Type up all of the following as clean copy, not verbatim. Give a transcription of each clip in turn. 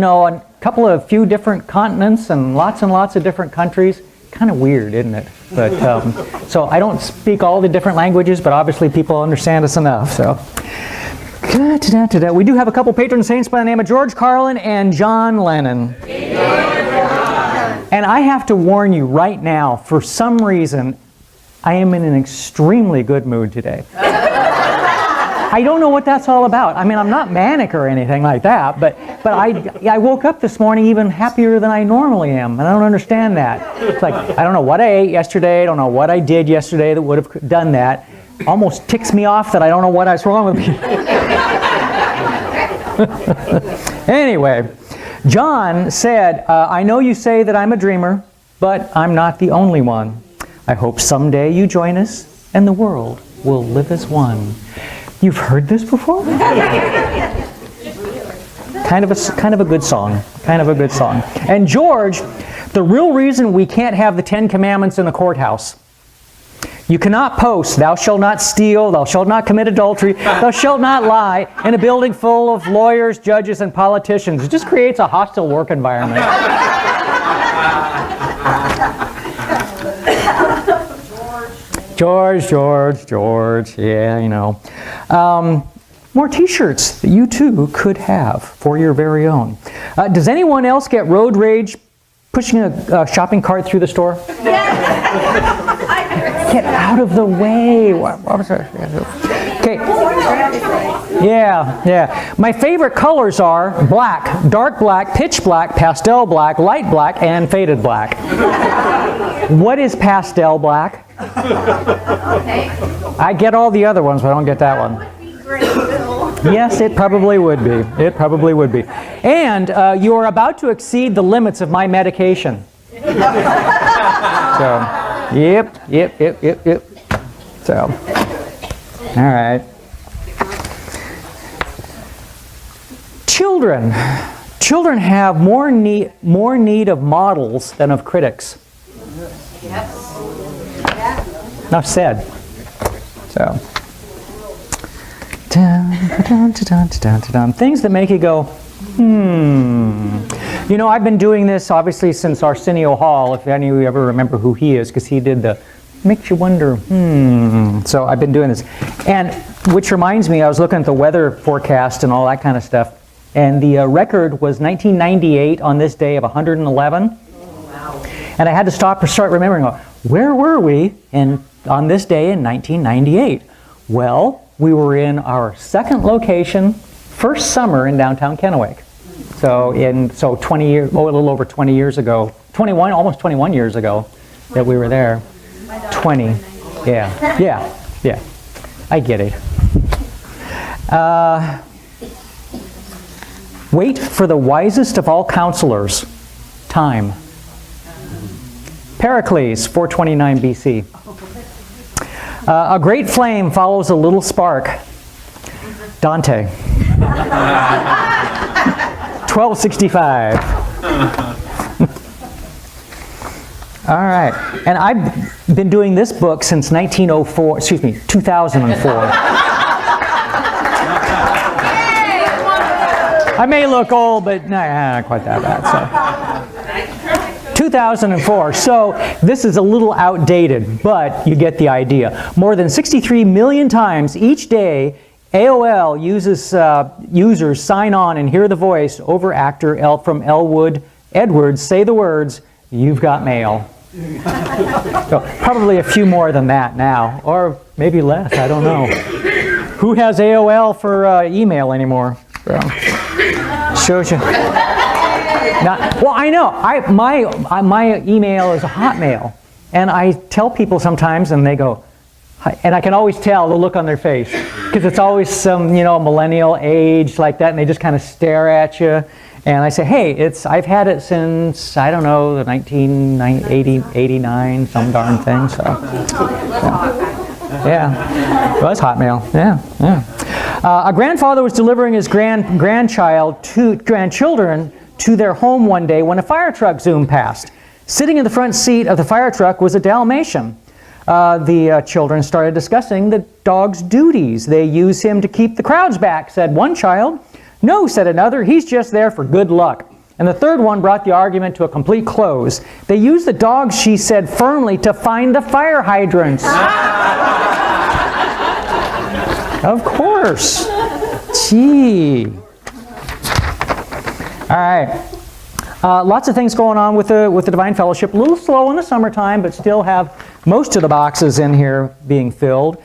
a few different continents and lots of different countries. Kind of weird, isn't it? But so I don't speak all the different languages, but obviously people understand us enough. So we do have a couple patron saints by the name of George Carlin and John Lennon. And I have to warn you right now, for some reason, I am in an extremely good mood today. I don't know what that's all about. I mean, I'm not manic or anything like that, but I woke up this morning even happier than I normally am, and I don't understand that. It's like, I don't know what I ate yesterday, I don't know what I did yesterday that would have done that. Almost ticks me off that I don't know what's wrong with me. Anyway, John said, I know you say that I'm a dreamer, but I'm not the only one. I hope someday you join us, and the world will live as one. You've heard this before? Kind of a good song. Kind of a good song. And George, the real reason we can't have the 10 Commandments in the courthouse. You cannot post, thou shalt not steal, thou shalt not commit adultery, thou shalt not lie, in a building full of lawyers, judges, and politicians. It just creates a hostile work environment. George, yeah, more t-shirts that you too could have for your very own. Does anyone else get road rage pushing a shopping cart through the store? Get out of the way. Okay. Yeah. My favorite colors are black, dark black, pitch black, pastel black, light black, and faded black. What is pastel black? I get all the other ones, but I don't get that one. Yes, it probably would be. It probably would be. And you are about to exceed the limits of my medication. So, yep. So, all right. Children have more need of models than of critics. Yes. Enough said. So, things that make you go, I've been doing this obviously since Arsenio Hall, if any of you ever remember who he is, because he did the makes you wonder, So I've been doing this. And which reminds me, I was looking at the weather forecast and all that kind of stuff, and the record was 1998 on this day of 111. Oh, wow. And I had to stop and start remembering, where were we on this day in 1998? Well, we were in our second location, first summer in downtown Kennewick. So 20 years, a little over 20 years ago, almost 21 years ago that we were there. 20, yeah. I get it. Wait for the wisest of all counselors, time. Pericles, 429 BC. A great flame follows a little spark. Dante. 1265. All right. And I've been doing this book since 2004. I may look old, but not quite that bad. So. 2004. So this is a little outdated, but you get the idea. More than 63 million times each day, AOL users sign on and hear the voice over actor from Elwood Edwards say the words, "You've got mail." So probably a few more than that now, or maybe less, I don't know. Who has AOL for email anymore? So, shows you. Well, I know. My email is a Hotmail, and I tell people sometimes, and they go, and I can always tell the look on their face, because it's always some millennial age like that, and they just kind of stare at you. And I say, hey, I've had it since, I don't know, the 1980, 89, some darn thing. So, yeah. It was Hotmail. Yeah. A grandfather was delivering his grandchildren to their home one day when a fire truck zoomed past. Sitting in the front seat of the fire truck was a Dalmatian. The children started discussing the dog's duties. They use him to keep the crowds back, said one child. No, said another, he's just there for good luck. And the third one brought the argument to a complete close. They used the dogs, she said firmly, to find the fire hydrants. Of course. Gee. All right. Lots of things going on with the Divine Fellowship. A little slow in the summertime, but still have most of the boxes in here being filled.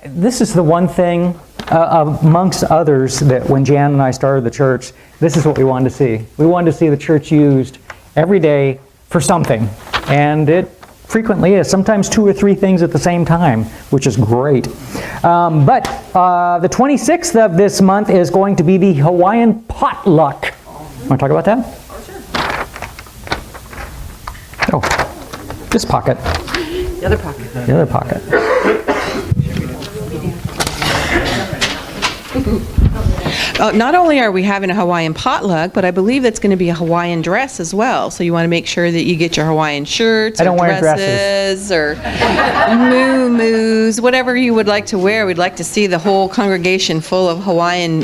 This is the one thing, amongst others, that when Jan and I started the church, this is what we wanted to see. We wanted to see the church used every day for something. And it frequently is, sometimes 2 or 3 things at the same time, which is great. But the 26th of this month is going to be the Hawaiian potluck. Want to talk about that? Oh, this pocket. The other pocket. The other pocket. Not only are we having a Hawaiian potluck, but I believe that's going to be a Hawaiian dress as well. So you want to make sure that you get your Hawaiian shirts, I don't or wear dresses, or moo-moos, whatever you would like to wear. We'd like to see the whole congregation full of Hawaiian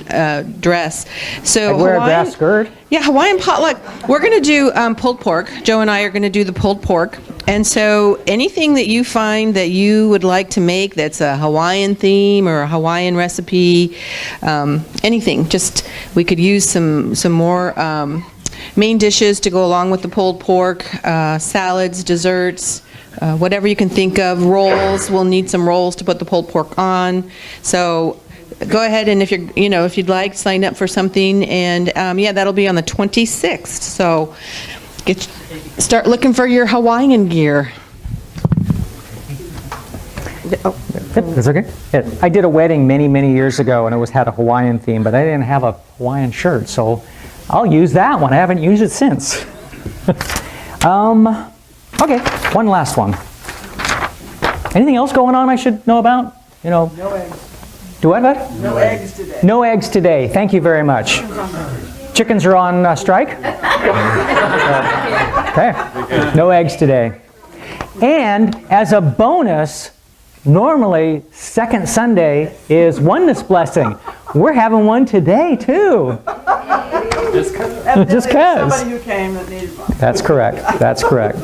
dress. So I'd wear a Hawaiian- grass skirt. Yeah, Hawaiian potluck. We're going to do pulled pork. Joe and I are going to do the pulled pork. And so anything that you find that you would like to make that's a Hawaiian theme or a Hawaiian recipe, anything, just we could use some more main dishes to go along with the pulled pork, salads, desserts, whatever you can think of. Rolls, we'll need some rolls to put the pulled pork on. So go ahead, and if you'd like, sign up for something, and yeah, that'll be on the 26th. So start looking for your Hawaiian gear. Yep, that's okay. Yeah, I did a wedding many years ago, and it had a Hawaiian theme, but I didn't have a Hawaiian shirt, so I'll use that one. I haven't used it since. Okay, one last one. Anything else going on I should know about? No eggs. Do what? No eggs today. No eggs today. Thank you very much. Chickens are on strike? Okay. No eggs today. And as a bonus, normally second Sunday is Oneness Blessing. We're having one today too. Just because. Somebody who came that needed one. That's correct. That's correct.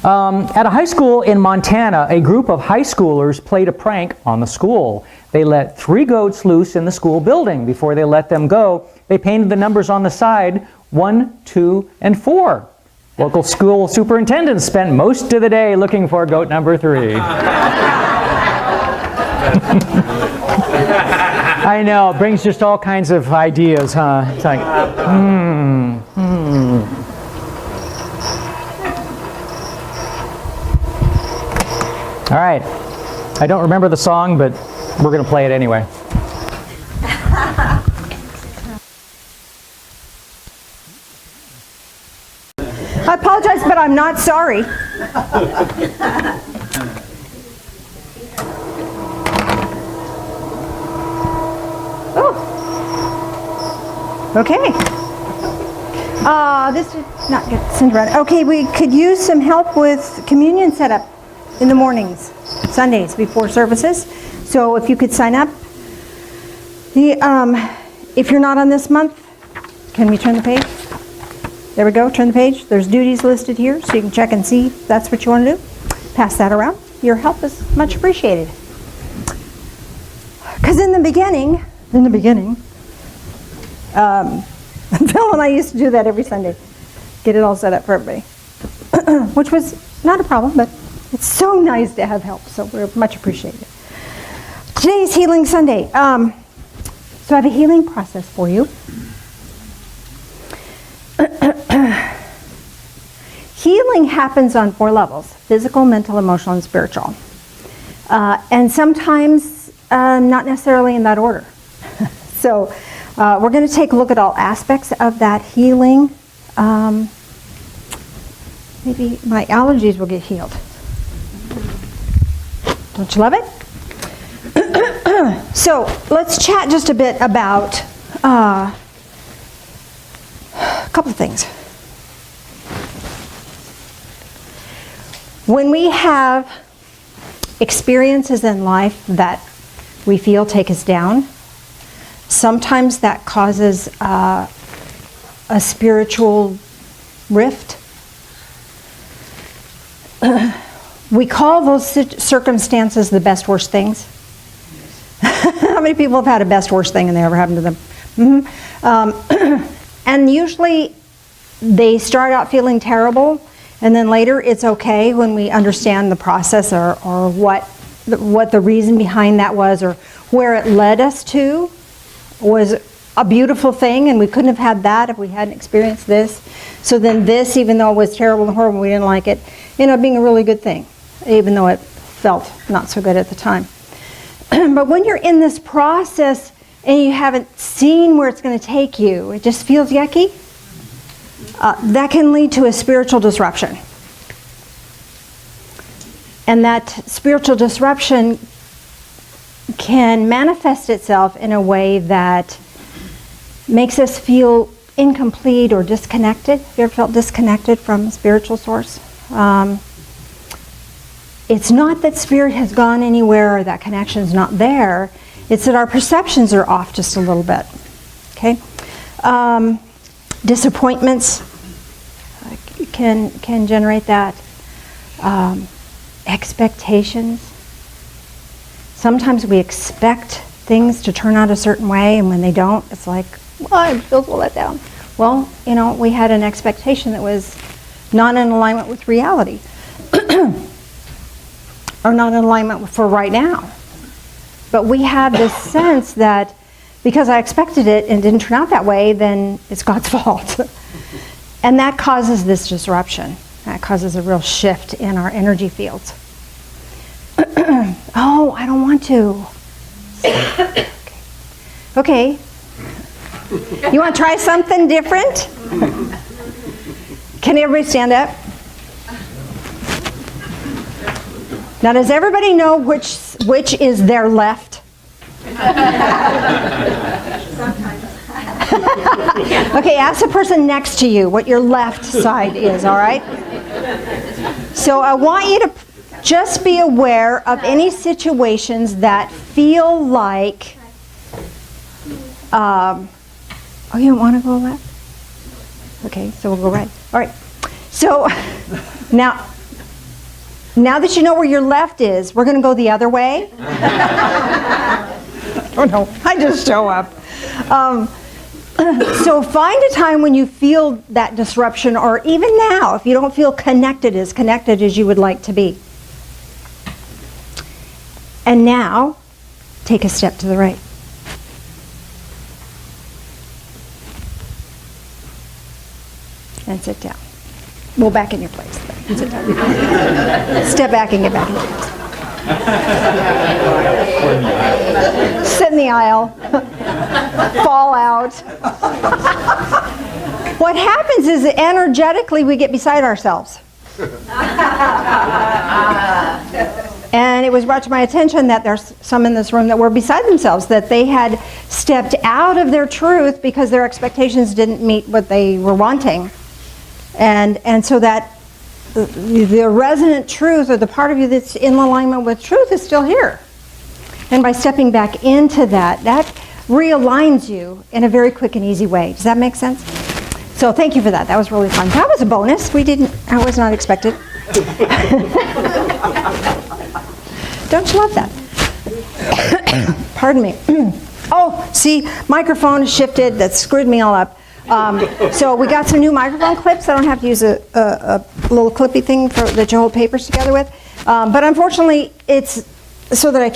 At a high school in Montana, a group of high schoolers played a prank on the school. They let 3 goats loose in the school building. Before they let them go, they painted the numbers on the side, 1, 2, and 4. Local school superintendent spent most of the day looking for goat number 3. I know, it brings just all kinds of ideas, huh? It's like, All right. I don't remember the song, but we're going to play it anyway. I apologize, but I'm not sorry. Oh. Okay. This did not get sent around. Okay, we could use some help with communion setup in the mornings, Sundays before services. So if you could sign up. If you're not on this month, can we turn the page? There we go, turn the page. There's duties listed here, so you can check and see if that's what you want to do. Pass that around. Your help is much appreciated. Because in the beginning, Phil and I used to do that every Sunday. Get it all set up for everybody. Which was not a problem, but it's so nice to have help, so we're much appreciated. Today's Healing Sunday. So I have a healing process for you. Healing happens on 4 levels: physical, mental, emotional, and spiritual. And sometimes not necessarily in that order. So we're going to take a look at all aspects of that healing. Maybe my allergies will get healed. Don't you love it? So let's chat just a bit about a couple of things. When we have experiences in life that we feel take us down, sometimes that causes a spiritual rift. We call those circumstances the best worst things. How many people have had a best worst thing and they ever happened to them? And usually they start out feeling terrible, and then later it's okay when we understand the process or what the reason behind that was, or where it led us to was a beautiful thing, and we couldn't have had that if we hadn't experienced this. So then this, even though it was terrible and horrible, we didn't like it, ended up being a really good thing, even though it felt not so good at the time. But when you're in this process and you haven't seen where it's going to take you, it just feels yucky, that can lead to a spiritual disruption. And that spiritual disruption can manifest itself in a way that makes us feel incomplete or disconnected. Have you ever felt disconnected from a spiritual source? It's not that spirit has gone anywhere or that connection's not there. It's that our perceptions are off just a little bit. Okay? Disappointments can generate that. Expectations. Sometimes we expect things to turn out a certain way, and when they don't, it's like, well, I feel so let down. Well, we had an expectation that was not in alignment with reality. Or not in alignment for right now. But we have this sense that because I expected it and it didn't turn out that way, then it's God's fault. And that causes this disruption. That causes a real shift in our energy fields. Oh, I don't want to. Okay. You want to try something different? Can everybody stand up? Now, does everybody know which is their left? Okay, ask the person next to you what your left side is, all right? So I want you to just be aware of any situations that feel like, oh, you don't want to go left? Okay, so we'll go right. All right, so now that you know where your left is, we're going to go the other way. Oh no, I just show up. So find a time when you feel that disruption, or even now, if you don't feel connected as you would like to be. And now, take a step to the right. And sit down. Well, back in your place. Sit down. Step back and get back in your place. Sit in the aisle. Fall out. What happens is that energetically we get beside ourselves. And it was brought to my attention that there's some in this room that were beside themselves, that they had stepped out of their truth because their expectations didn't meet what they were wanting. And so that the resonant truth, or the part of you that's in alignment with truth, is still here. And by stepping back into that realigns you in a very quick and easy way. Does that make sense? So thank you for that. That was really fun. That was a bonus. I was not expected. Don't you love that? Pardon me. Oh, see, microphone shifted. That screwed me all up. So we got some new microphone clips. I don't have to use a little clippy thing that you hold papers together with. But unfortunately, it's so that I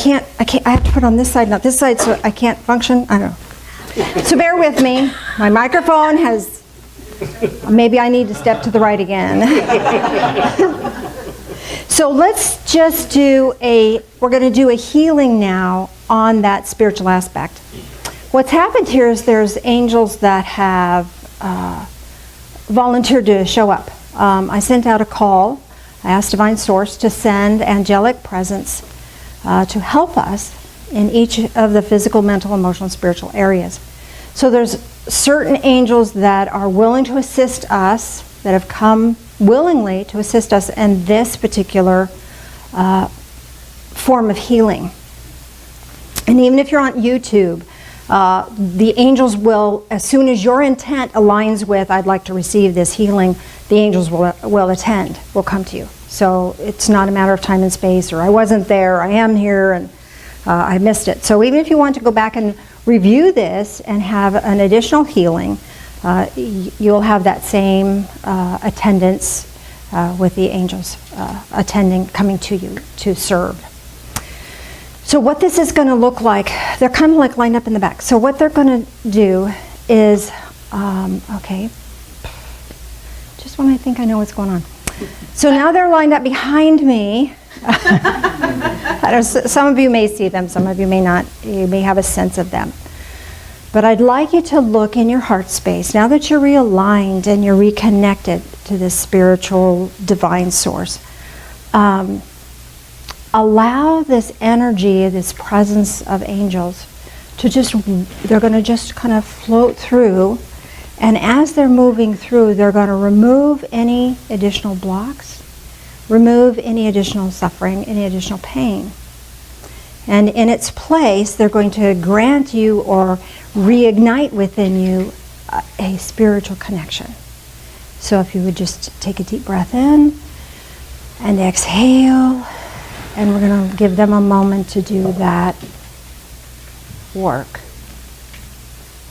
have to put it on this side, not this side, so I can't function. I don't know. So bear with me. My microphone has, maybe I need to step to the right again. So let's just we're going to do a healing now on that spiritual aspect. What's happened here is there's angels that have volunteered to show up. I sent out a call. I asked Divine Source to send angelic presence to help us in each of the physical, mental, emotional, and spiritual areas. So there's certain angels that are willing to assist us, that have come willingly to assist us in this particular form of healing. And even if you're on YouTube, The angels will, as soon as your intent aligns with, I'd like to receive this healing, the angels will attend, will come to you. So it's not a matter of time and space, or I wasn't there, I am here, and I missed it. So even if you want to go back and review this and have an additional healing, you'll have that same attendance with the angels attending, coming to you to serve. So what this is going to look like, they're kind of like lined up in the back. So what they're going to do is, okay, just when I think I know what's going on. So now they're lined up behind me. Some of you may see them, some of you may not. You may have a sense of them. But I'd like you to look in your heart space, now that you're realigned and you're reconnected to this spiritual divine source. Allow this energy, this presence of angels to they're going to just kind of float through. And as they're moving through, they're going to remove any additional blocks, remove any additional suffering, any additional pain. And in its place, they're going to grant you or reignite within you a spiritual connection. So if you would just take a deep breath in and exhale, and we're going to give them a moment to do that work.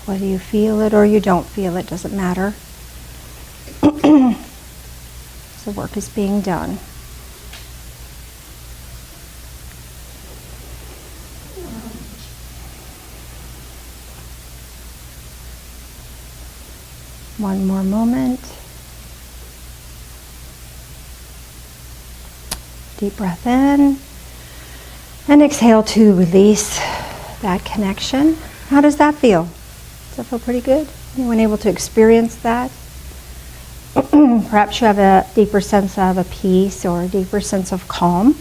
Whether you feel it or you don't feel it, doesn't matter. The work is being done. One more moment. Deep breath in. And exhale to release that connection. How does that feel? Does that feel pretty good? Anyone able to experience that? Perhaps you have a deeper sense of a peace or a deeper sense of calm.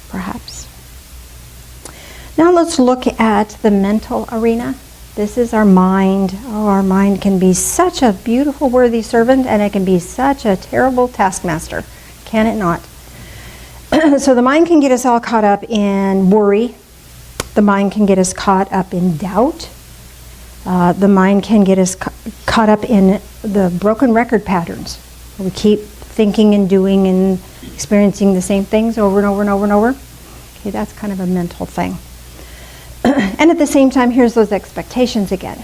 Perhaps. Now let's look at the mental arena. This is our mind. Oh, our mind can be such a beautiful, worthy servant, and it can be such a terrible taskmaster. Can it not? So the mind can get us all caught up in worry. The mind can get us caught up in doubt. The mind can get us caught up in the broken record patterns. We keep thinking and doing and experiencing the same things over and over and over and over. Okay, that's kind of a mental thing. And at the same time, here's those expectations again.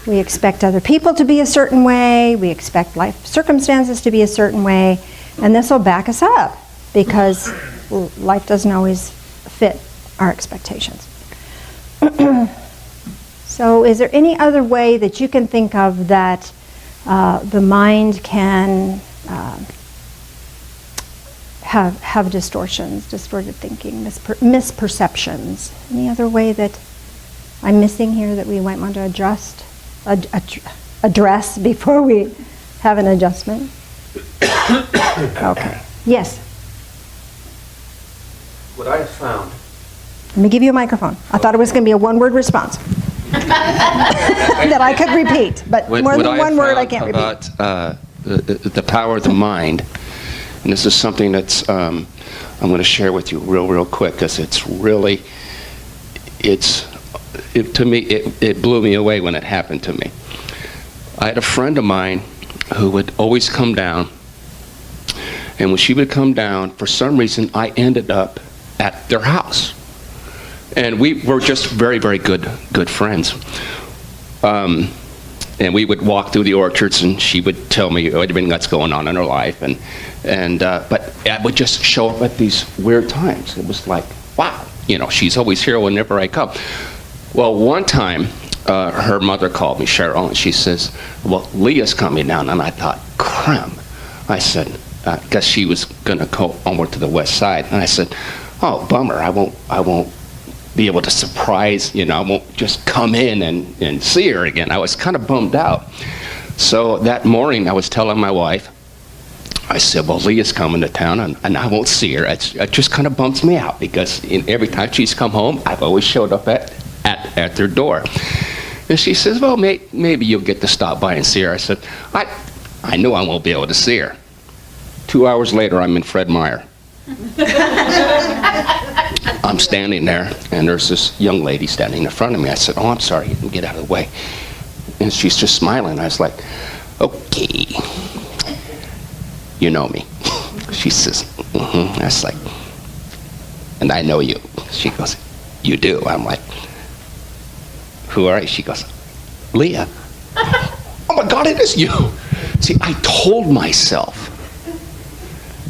We expect other people to be a certain way. We expect life circumstances to be a certain way. And this will back us up because life doesn't always fit our expectations. So is there any other way that you can think of that the mind can have distortions, distorted thinking, misperceptions? Any other way that I'm missing here that we might want to address before we have an adjustment? Okay. Yes. What I have found, Let me give you a microphone. I thought it was going to be a one-word response that I could repeat, but more than one word I can't repeat. about the power of the mind, and this is something that's I'm going to share with you real quick, because it's really, to me, it blew me away when it happened to me. I had a friend of mine who would always come down, and when she would come down, for some reason, I ended up at their house. And we were just very good friends. And we would walk through the orchards, and she would tell me everything that's going on in her life. But I would just show up at these weird times. It was like, wow, she's always here whenever I come. Well, one time, her mother called me, Cheryl, and she says, well, Leah's coming down. And I thought, crap. I said, because she was going to go over to the west side. And I said, oh, bummer, I won't be able to surprise, I won't just come in and see her again. I was kind of bummed out. So that morning I was telling my wife, I said, well, Leah's coming to town and I won't see her. It just kind of bumps me out because every time she's come home, I've always showed up at their door. And she says, well, maybe you'll get to stop by and see her. I said, I know I won't be able to see her. 2 hours later, I'm in Fred Meyer. I'm standing there, and there's this young lady standing in front of me. I said, "Oh, I'm sorry, get out of the way." And she's just smiling. I was like, "Okay, you know me." She says, "Mm-hmm." I was like, "And I know you." She goes, "You do?" I'm like, "Who are you?" She goes, "Leah." "Oh my God, it is you." See, I told myself,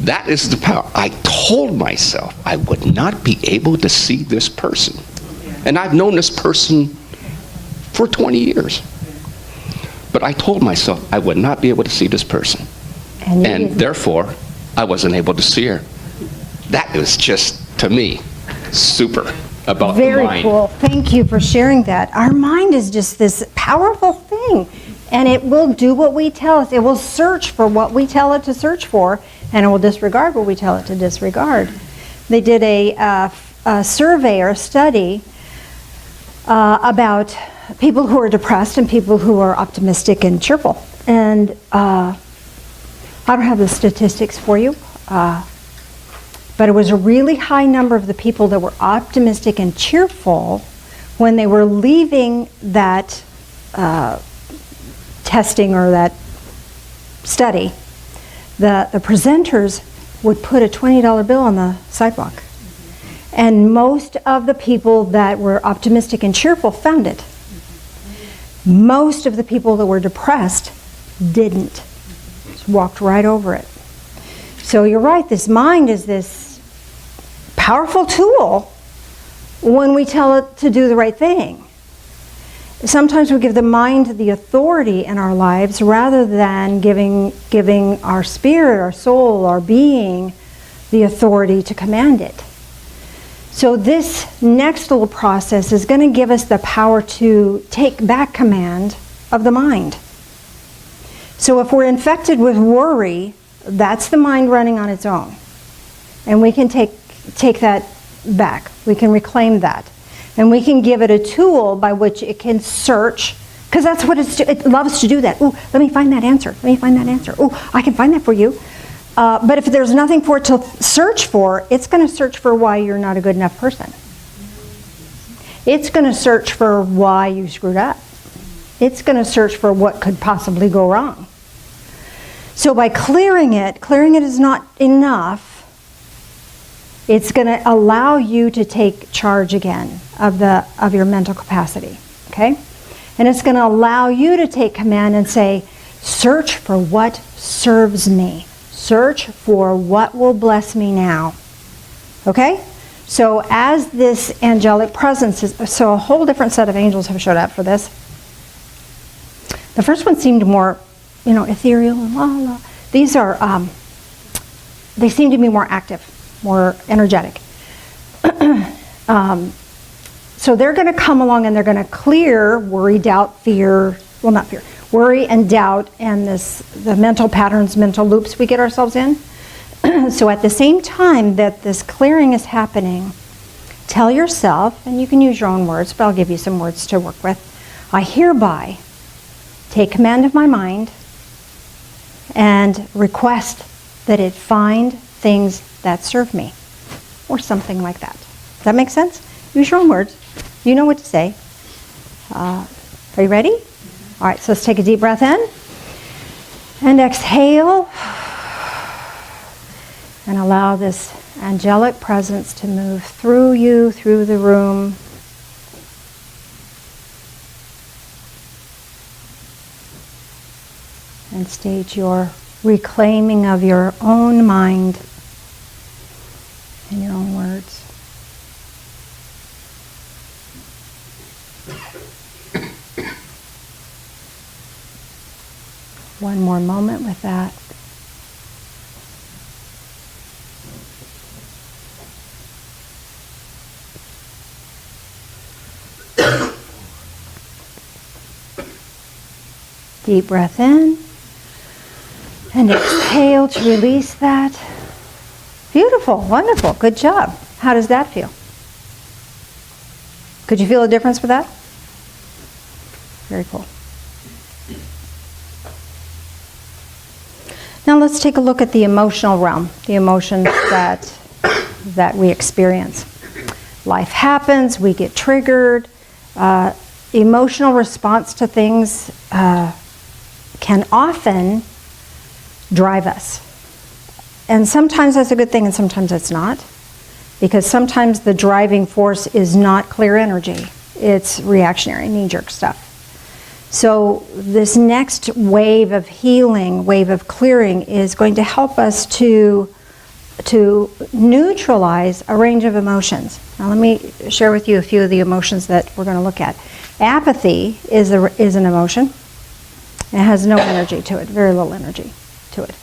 that is the power. I told myself I would not be able to see this person. And I've known this person for 20 years. But I told myself I would not be able to see this person. And you And didn't. therefore, I wasn't able to see her. That was just, to me, super about the Very mind. cool. Thank you for sharing that. Our mind is just this powerful thing, and it will do what we tell it. It will search for what we tell it to search for, and it will disregard what we tell it to disregard. They did a survey or a study about people who are depressed and people who are optimistic and cheerful. And I don't have the statistics for you, but it was a really high number of the people that were optimistic and cheerful when they were leaving that testing or that study. The presenters would put a $20 bill on the sidewalk. And most of the people that were optimistic and cheerful found it. Most of the people that were depressed didn't. Just walked right over it. So you're right, this mind is this powerful tool when we tell it to do the right thing. Sometimes we give the mind the authority in our lives rather than giving our spirit, our soul, our being the authority to command it. So this next little process is going to give us the power to take back command of the mind. So if we're infected with worry, that's the mind running on its own. And we can take that back. We can reclaim that. And we can give it a tool by which it can search, because that's what it loves to do that. Ooh, let me find that answer. Let me find that answer. Ooh, I can find that for you. But if there's nothing for it to search for, it's going to search for why you're not a good enough person. It's going to search for why you screwed up. It's going to search for what could possibly go wrong. So by clearing it is not enough. It's going to allow you to take charge again of your mental capacity, okay? And it's going to allow you to take command and say, search for what serves me. Search for what will bless me now, okay? So as this angelic presence is, so a whole different set of angels have showed up for this. The first one seemed more, ethereal and la la. These are, they seem to be more active, more energetic. So they're going to come along and they're going to clear worry, doubt, fear, well, not fear, worry and doubt and the mental patterns, mental loops we get ourselves in. So at the same time that this clearing is happening, tell yourself, and you can use your own words, but I'll give you some words to work with. I hereby take command of my mind and request that it find things that serve me, or something like that. Does that make sense? Use your own words. You know what to say. Are you ready? All right, so let's take a deep breath in and exhale and allow this angelic presence to move through you, through the room. And state your reclaiming of your own mind in your own words. One more moment with that. Deep breath in and exhale to release that. Beautiful, wonderful, good job. How does that feel? Could you feel a difference with that? Very cool. Now let's take a look at the emotional realm, the emotions that we experience. life happens, we get triggered. Emotional response to things can often drive us. And sometimes that's a good thing and sometimes it's not. Because sometimes the driving force is not clear energy. It's reactionary, knee-jerk stuff. So this next wave of healing, wave of clearing, is going to help us to neutralize a range of emotions. Now let me share with you a few of the emotions that we're going to look at. Apathy is an emotion. It has no energy to it, very little energy to it.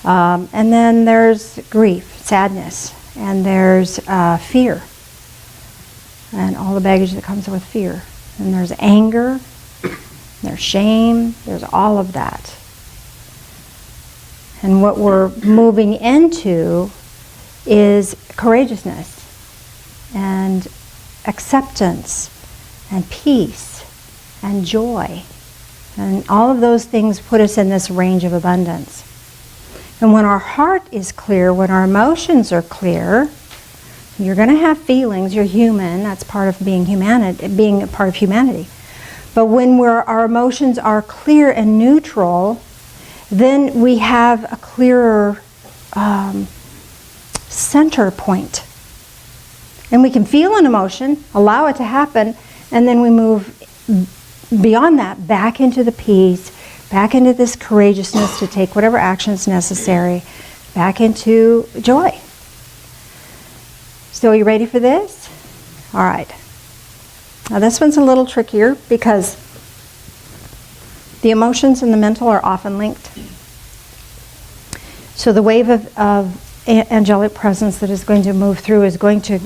And then there's grief, sadness, and there's fear, and all the baggage that comes with fear. And there's anger, there's shame, there's all of that. And what we're moving into is courageousness and acceptance and peace and joy. And all of those things put us in this range of abundance. And when our heart is clear, when our emotions are clear, you're going to have feelings. You're human. That's part of being a part of humanity. But when our emotions are clear and neutral, then we have a clearer center point. And we can feel an emotion, allow it to happen, and then we move beyond that back into the peace, back into this courageousness to take whatever action is necessary, back into joy. So are you ready for this? All right. Now this one's a little trickier because the emotions and the mental are often linked. So the wave of angelic presence that is going to move through is going to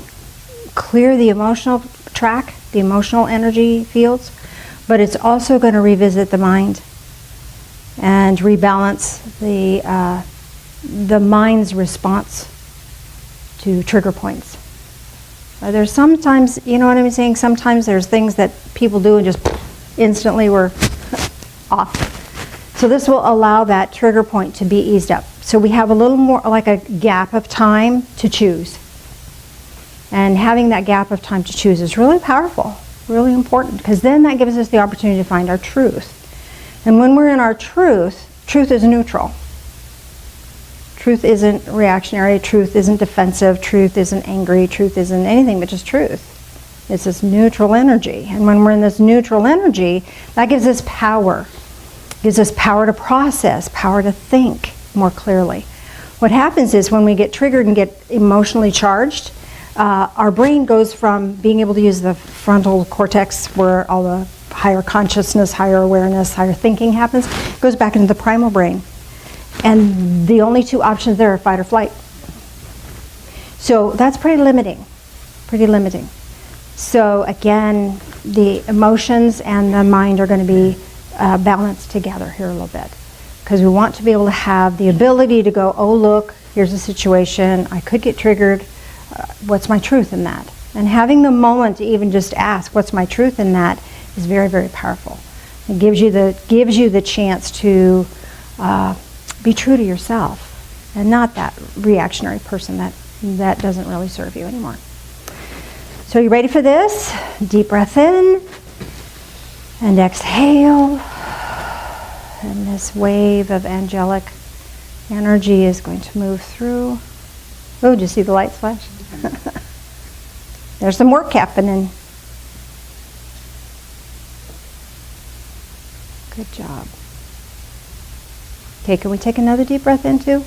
clear the emotional track, the emotional energy fields, but it's also going to revisit the mind and rebalance the mind's response to trigger points. There's sometimes, you know what I'm saying, sometimes there's things that people do and just instantly we're off. So this will allow that trigger point to be eased up. So we have a little more like a gap of time to choose. And having that gap of time to choose is really powerful, really important, because then that gives us the opportunity to find our truth. And when we're in our truth, truth is neutral. Truth isn't reactionary, truth isn't defensive, truth isn't angry, truth isn't anything but just truth. It's this neutral energy. And when we're in this neutral energy, that gives us power. It gives us power to process, power to think more clearly. What happens is when we get triggered and get emotionally charged, our brain goes from being able to use the frontal cortex where all the higher consciousness, higher awareness, higher thinking happens, goes back into the primal brain. And the only two options there are fight or flight. So that's pretty limiting, So again, the emotions and the mind are going to be balanced together here a little bit. Because we want to be able to have the ability to go, oh look, here's a situation, I could get triggered, what's my truth in that? And having the moment to even just ask, what's my truth in that, is very, very powerful. It gives you the chance to be true to yourself and not that reactionary person that doesn't really serve you anymore. So are you ready for this? Deep breath in and exhale. And this wave of angelic energy is going to move through. Oh, did you see the lights flash? There's some work happening. Good job. Okay, can we take another deep breath in too?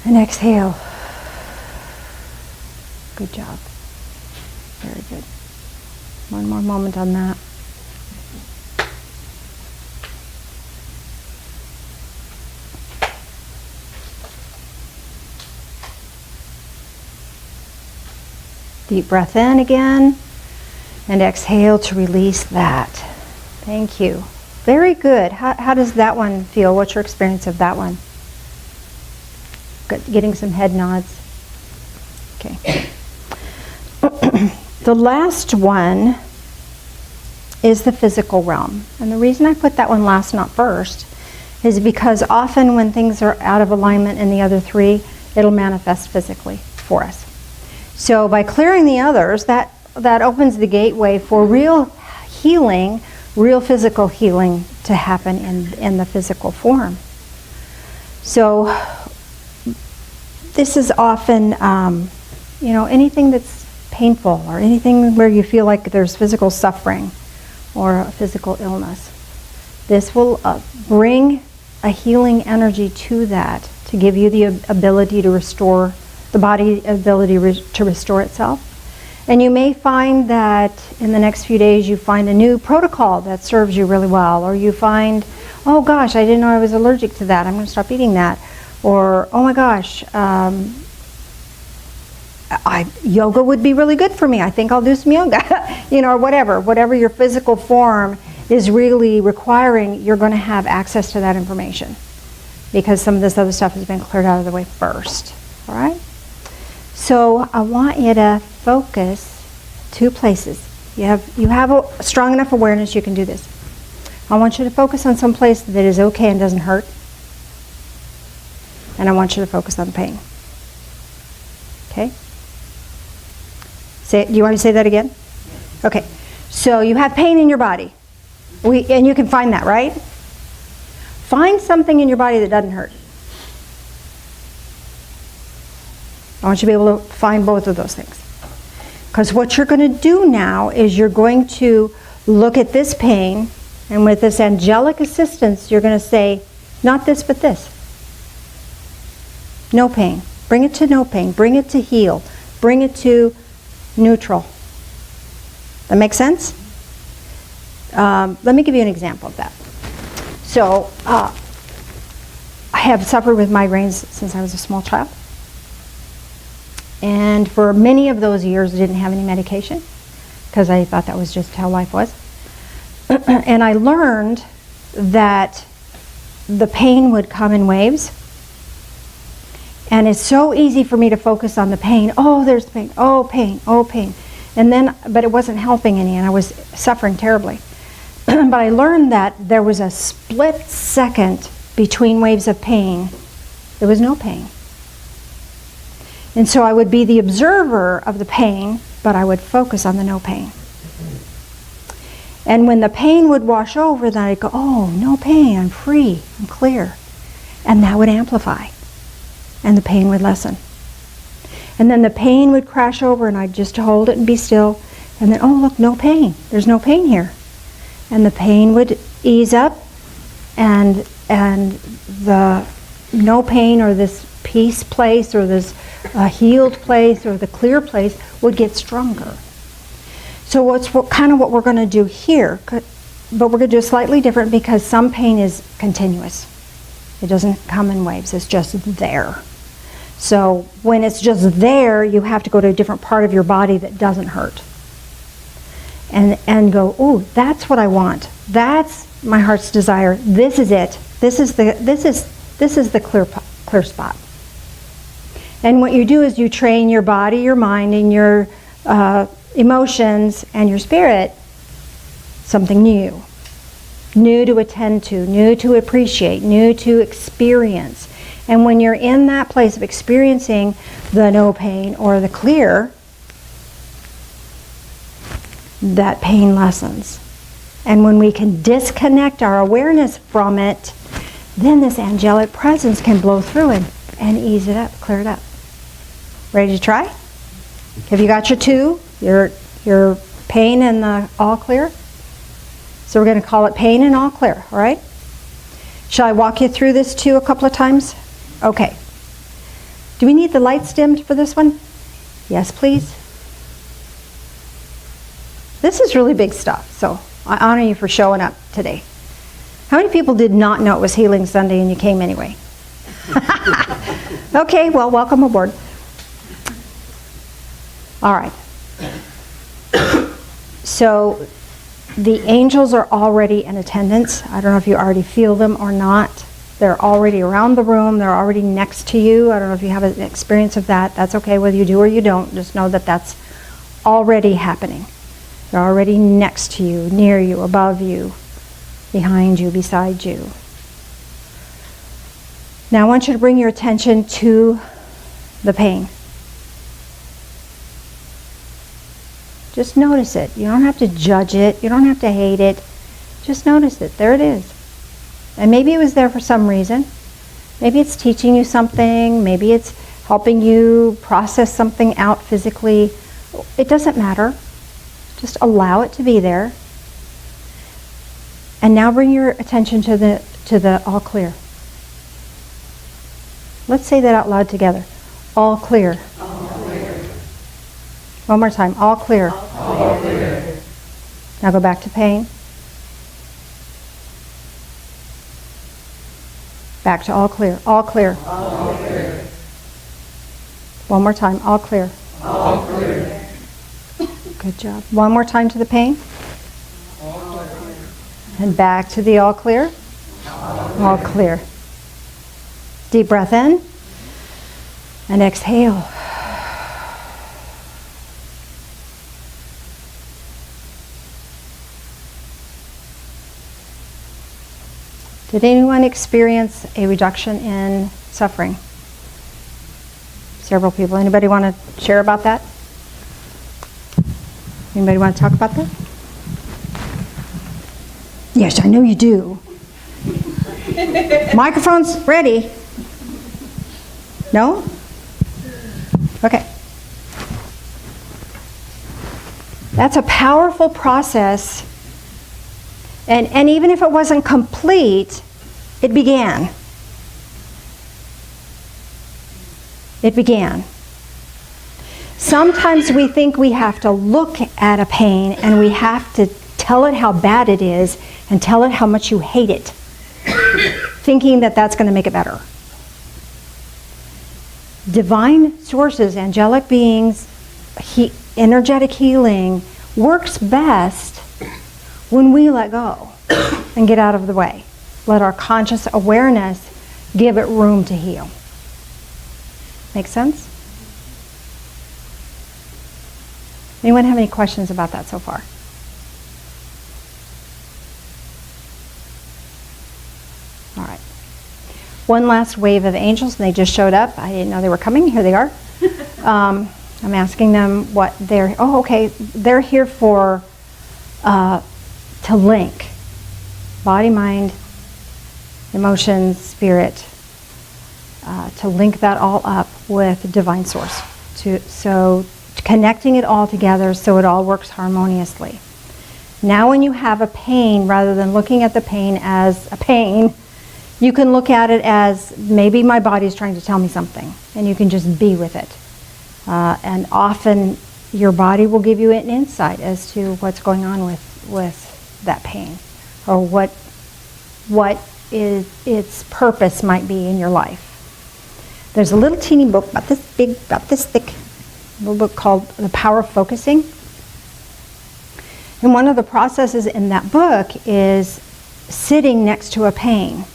And exhale. Good job. Very good. One more moment on that. Deep breath in again, and exhale to release that. Thank you. Very good. How does that one feel? What's your experience of that one? Good. Getting some head nods. Okay. The last one is the physical realm. And the reason I put that one last, not first, is because often when things are out of alignment in the other three, it'll manifest physically for us. So by clearing the others, that opens the gateway for real healing, real physical healing to happen in the physical form. So this is often, anything that's painful or anything where you feel like there's physical suffering or a physical illness. This will bring a healing energy to that to give you the ability to restore, the body ability to restore itself. And you may find that in the next few days you find a new protocol that serves you really well, or you find, oh gosh, I didn't know I was allergic to that, I'm going to stop eating that. Or, oh my gosh, yoga would be really good for me, I think I'll do some yoga. Or whatever your physical form is really requiring, you're going to have access to that information because some of this other stuff has been cleared out of the way first. All right? So I want you to focus 2 places. You have a strong enough awareness you can do this. I want you to focus on some place that is okay and doesn't hurt. And I want you to focus on pain. Okay? Do you want to say that again? Okay. So you have pain in your body. And you can find that, right? Find something in your body that doesn't hurt. I want you to be able to find both of those things. Because what you're going to do now is you're going to look at this pain, and with this angelic assistance, you're going to say, not this, but this. No pain. Bring it to no pain. Bring it to heal. Bring it to neutral. That make sense? Let me give you an example of that. So, I have suffered with migraines since I was a small child. And for many of those years, I didn't have any medication because I thought that was just how life was. And I learned that the pain would come in waves. And it's so easy for me to focus on the pain. Oh, there's the pain. Oh, pain. Oh, pain. And then, but it wasn't helping any, and I was suffering terribly. But I learned that there was a split second between waves of pain. There was no pain. And so I would be the observer of the pain, but I would focus on the no pain. And when the pain would wash over, then I'd go, oh, no pain, I'm free, I'm clear. And that would amplify. And the pain would lessen. And then the pain would crash over, and I'd just hold it and be still. And then, oh, look, no pain. There's no pain here. And the pain would ease up, and the no pain, or this peace place, or this healed place, or the clear place would get stronger. So kind of what we're going to do here, but we're going to do it slightly different because some pain is continuous. It doesn't come in waves. It's just there. So when it's just there, you have to go to a different part of your body that doesn't hurt. And go, oh, that's what I want. That's my heart's desire. This is it. This is the clear spot. And what you do is you train your body, your mind, and your emotions and your spirit something new. New to attend to, new to appreciate, new to experience. And when you're in that place of experiencing the no pain or the clear, that pain lessens. And when we can disconnect our awareness from it, then this angelic presence can blow through and ease it up, clear it up. Ready to try? Have you got your 2? Your pain and the all clear? So we're going to call it pain and all clear, all right? Shall I walk you through this too a couple of times? Okay. Do we need the lights dimmed for this one? Yes, please. This is really big stuff, so I honor you for showing up today. How many people did not know it was Healing Sunday and you came anyway? Okay, well, welcome aboard. All right. So the angels are already in attendance. I don't know if you already feel them or not. They're already around the room. They're already next to you. I don't know if you have an experience of that. That's okay whether you do or you don't. Just know that that's already happening. They're already next to you, near you, above you, behind you, beside you. Now I want you to bring your attention to the pain. Just notice it. You don't have to judge it. You don't have to hate it. Just notice it. There it is. And maybe it was there for some reason. Maybe it's teaching you something. Maybe it's helping you process something out physically. It doesn't matter. Just allow it to be there. And now bring your attention to the all clear. Let's say that out loud together. All clear. All clear. One more time. All clear. All clear. Now go back to pain. Back to all clear. All clear. All clear. One more time. All clear. All clear. Good job. One more time to the pain. And back to the all clear. All clear. Deep breath in. And exhale. Did anyone experience a reduction in suffering? Several people. Anybody want to share about that? Anybody want to talk about that? Yes, I know you do. Microphone's ready. No? Okay. That's a powerful process. And even if it wasn't complete, it began. It began. Sometimes we think we have to look at a pain and we have to tell it how bad it is and tell it how much you hate it, thinking that that's going to make it better. Divine sources, angelic beings, energetic healing works best when we let go and get out of the way. Let our conscious awareness give it room to heal. Make sense? Anyone have any questions about that so far? All right. One last wave of angels, and they just showed up. I didn't know they were coming. Here they are. I'm asking them what they're, they're here for, to link body, mind, emotions, spirit, to link that all up with divine source. So connecting it all together so it all works harmoniously. Now when you have a pain, rather than looking at the pain as a pain, you can look at it as maybe my body's trying to tell me something, and you can just be with it. And often your body will give you an insight as to what's going on with that pain, or what is its purpose might be in your life. There's a little teeny book about this big, about this thick, a little book called The Power of Focusing. And one of the processes in that book is sitting next to a pain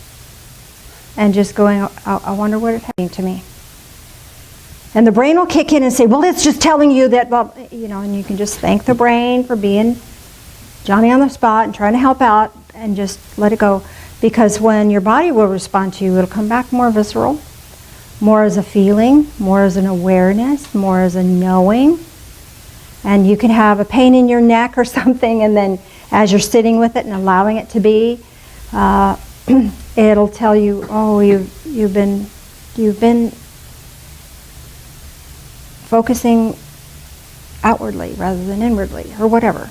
and just going, I wonder what it's happening to me. And the brain will kick in and say, well, it's just telling you that, well, and you can just thank the brain for being Johnny on the spot and trying to help out and just let it go. Because when your body will respond to you, it'll come back more visceral, more as a feeling, more as an awareness, more as a knowing. And you can have a pain in your neck or something, and then as you're sitting with it and allowing it to be, it'll tell you, oh, you've been focusing outwardly rather than inwardly, or whatever.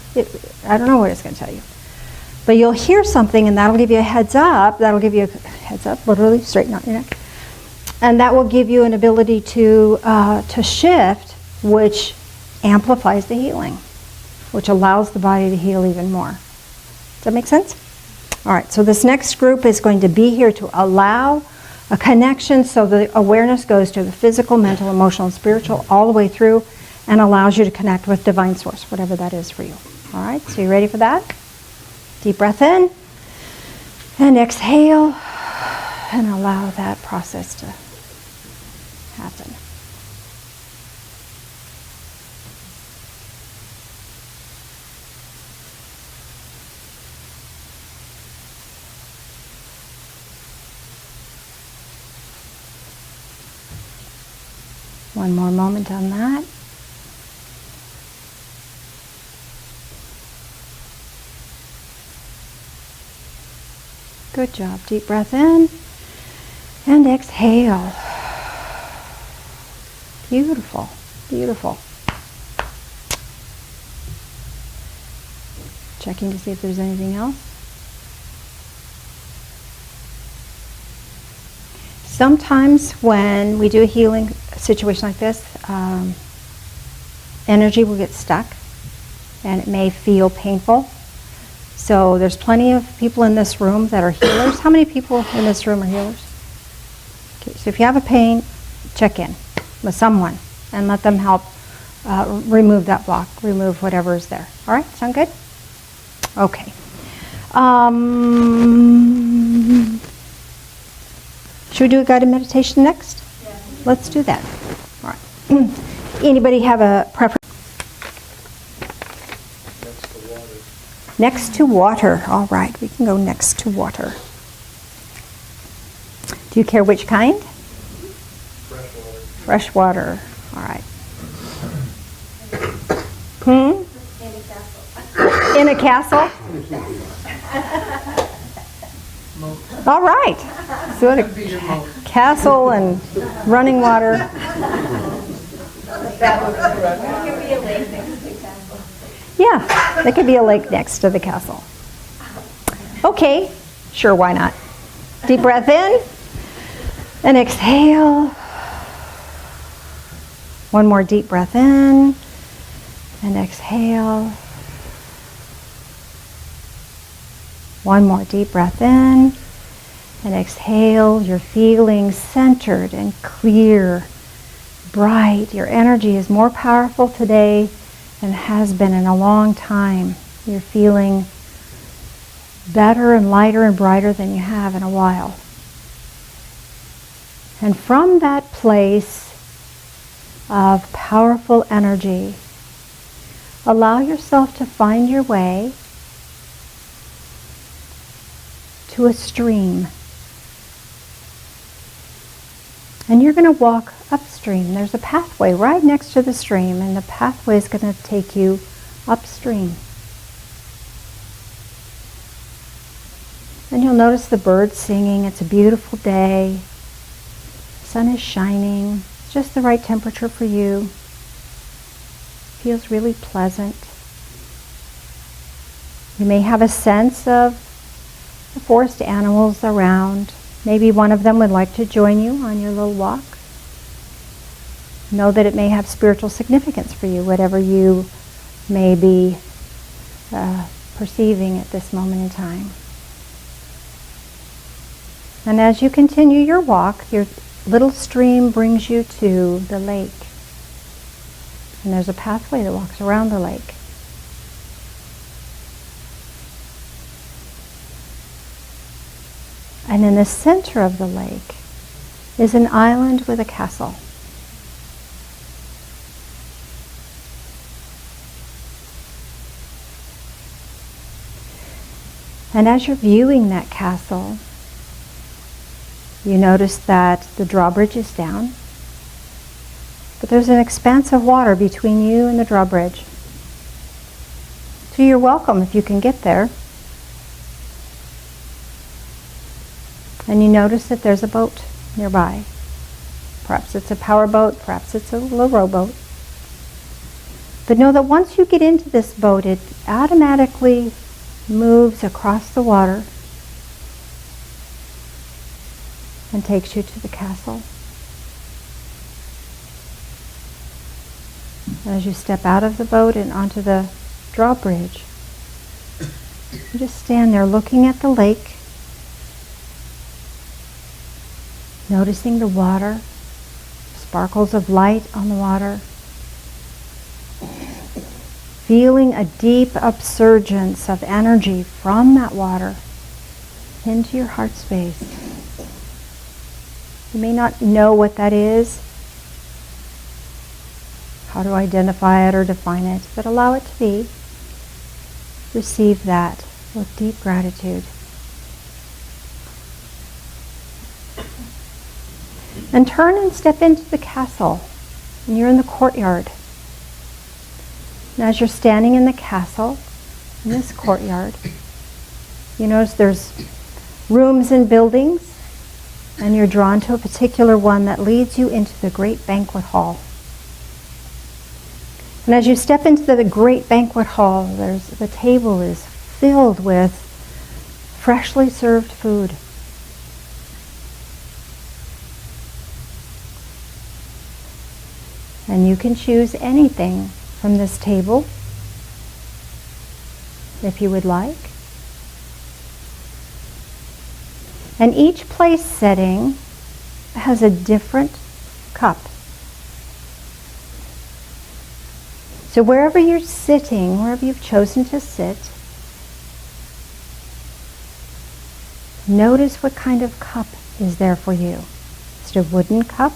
I don't know what it's going to tell you. But you'll hear something, and that'll give you a heads up. That'll give you a heads up, literally, straighten out your neck. And that will give you an ability to shift, which amplifies the healing, which allows the body to heal even more. Does that make sense? All right, so this next group is going to be here to allow a connection so the awareness goes to the physical, mental, emotional, and spiritual all the way through and allows you to connect with divine source, whatever that is for you. All right, so you ready for that? Deep breath in and exhale and allow that process to happen. One more moment on that. Good job. Deep breath in and exhale. Beautiful, beautiful. Checking to see if there's anything else. Sometimes when we do a healing situation like this, energy will get stuck and it may feel painful. So there's plenty of people in this room that are healers. How many people in this room are healers? Okay, so if you have a pain, check in with someone and let them help remove that block, remove whatever is there. All right, sound good? Okay. Should we do a guided meditation next? Yeah. Let's do that. All right. Anybody have a preference? Next to water. All right, we can go next to water. Do you care which kind? Fresh water. All right. In a castle? All right. So a castle and running water. Yeah, there could be a lake next to the castle. Okay, sure, why not? Deep breath in and exhale. One more deep breath in and exhale. One more deep breath in and exhale. You're feeling centered and clear, bright. Your energy is more powerful today than has been in a long time. You're feeling better and lighter and brighter than you have in a while. And from that place of powerful energy, allow yourself to find your way to a stream. And you're going to walk upstream. There's a pathway right next to the stream, and the pathway is going to take you upstream. And you'll notice the birds singing. It's a beautiful day. The sun is shining. It's just the right temperature for you. Feels really pleasant. You may have a sense of the forest animals around. Maybe one of them would like to join you on your little walk. Know that it may have spiritual significance for you, whatever you may be perceiving at this moment in time. And as you continue your walk, your little stream brings you to the lake. And there's a pathway that walks around the lake. And in the center of the lake is an island with a castle. And as you're viewing that castle, you notice that the drawbridge is down, but there's an expanse of water between you and the drawbridge. So you're welcome if you can get there. And you notice that there's a boat nearby. Perhaps it's a power boat, perhaps it's a little rowboat. But know that once you get into this boat, it automatically moves across the water and takes you to the castle. And as you step out of the boat and onto the drawbridge, you just stand there looking at the lake, noticing the water, sparkles of light on the water, feeling a deep upsurgence of energy from that water into your heart space. You may not know what that is, how to identify it or define it, but allow it to be. Receive that with deep gratitude. And turn and step into the castle. And you're in the courtyard. And as you're standing in the castle, in this courtyard, you notice there's rooms and buildings, and you're drawn to a particular one that leads you into the great banquet hall. And as you step into the great banquet hall, the table is filled with freshly served food. And you can choose anything from this table if you would like. And each place setting has a different cup. So wherever you're sitting, wherever you've chosen to sit, notice what kind of cup is there for you. Is it a wooden cup?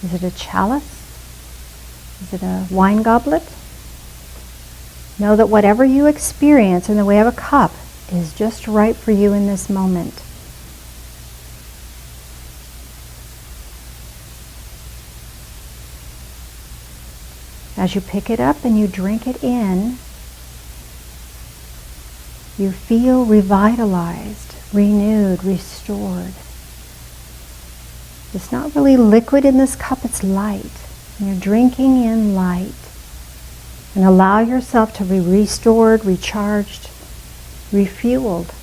Is it a chalice? Is it a wine goblet? Know that whatever you experience in the way of a cup is just right for you in this moment. As you pick it up and you drink it in, you feel revitalized, renewed, restored. It's not really liquid in this cup, it's light. And you're drinking in light. And allow yourself to be restored, recharged, refueled.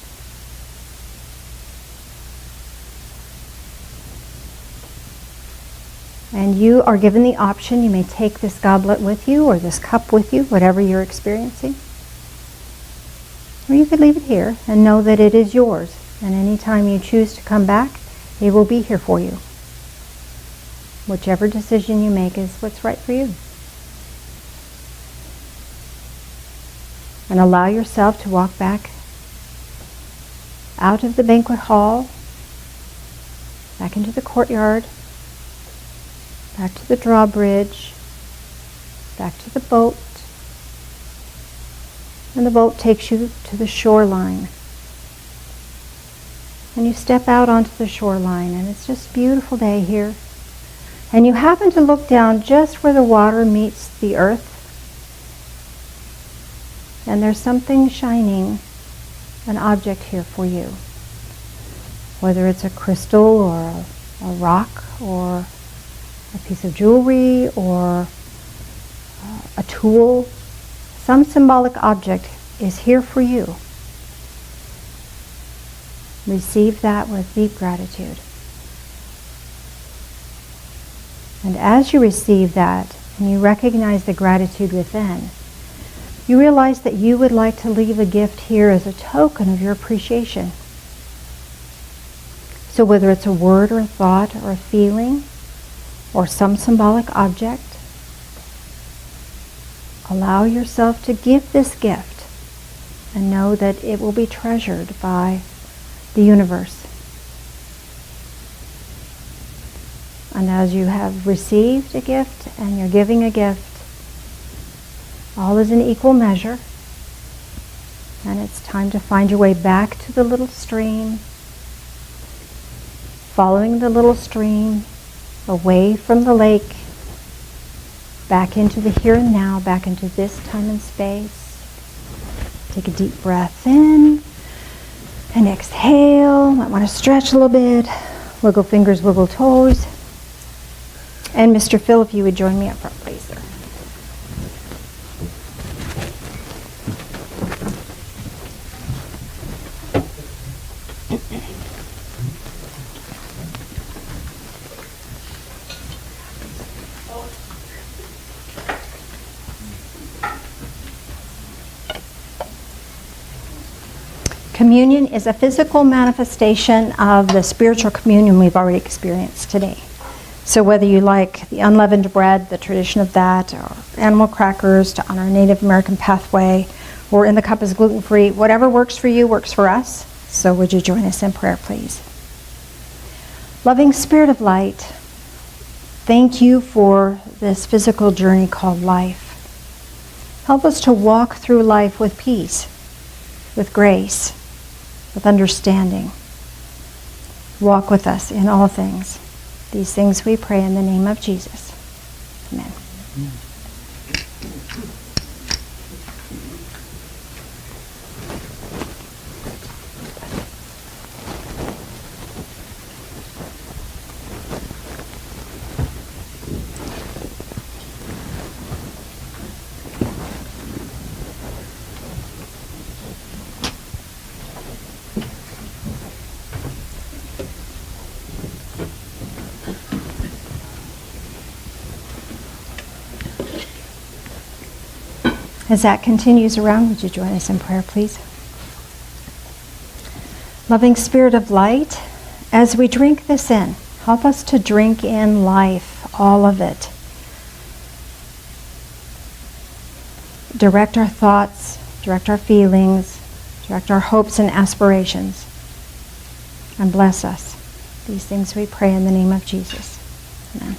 And you are given the option, you may take this goblet with you or this cup with you, whatever you're experiencing. Or you could leave it here and know that it is yours. And anytime you choose to come back, it will be here for you. Whichever decision you make is what's right for you. And allow yourself to walk back out of the banquet hall, back into the courtyard, back to the drawbridge, back to the boat. And the boat takes you to the shoreline. And you step out onto the shoreline, and it's just a beautiful day here. And you happen to look down just where the water meets the earth. And there's something shining, an object here for you. Whether it's a crystal or a rock or a piece of jewelry or a tool, some symbolic object is here for you. Receive that with deep gratitude. And as you receive that and you recognize the gratitude within, you realize that you would like to leave a gift here as a token of your appreciation. So whether it's a word or a thought or a feeling or some symbolic object, allow yourself to give this gift and know that it will be treasured by the universe. And as you have received a gift and you're giving a gift, all is in equal measure. And it's time to find your way back to the little stream, following the little stream, away from the lake, back into the here and now, back into this time and space. Take a deep breath in and exhale. Might want to stretch a little bit. Wiggle fingers, wiggle toes. And Mr. Phil, if you would join me up front, please, sir. Communion is a physical manifestation of the spiritual communion we've already experienced today. So whether you like the unleavened bread, the tradition of that, or animal crackers to honor Native American pathway, or in the cup is gluten-free, whatever works for you works for us. So would you join us in prayer, please? Loving Spirit of Light, thank you for this physical journey called life. Help us to walk through life with peace, with grace, with understanding. Walk with us in all things. These things we pray in the name of Jesus. Amen. Yeah. As that continues around, would you join us in prayer, please? Loving Spirit of light, as we drink this in, help us to drink in life, all of it. Direct our thoughts, direct our feelings, direct our hopes and aspirations, and bless us. These things we pray in the name of Jesus. Amen.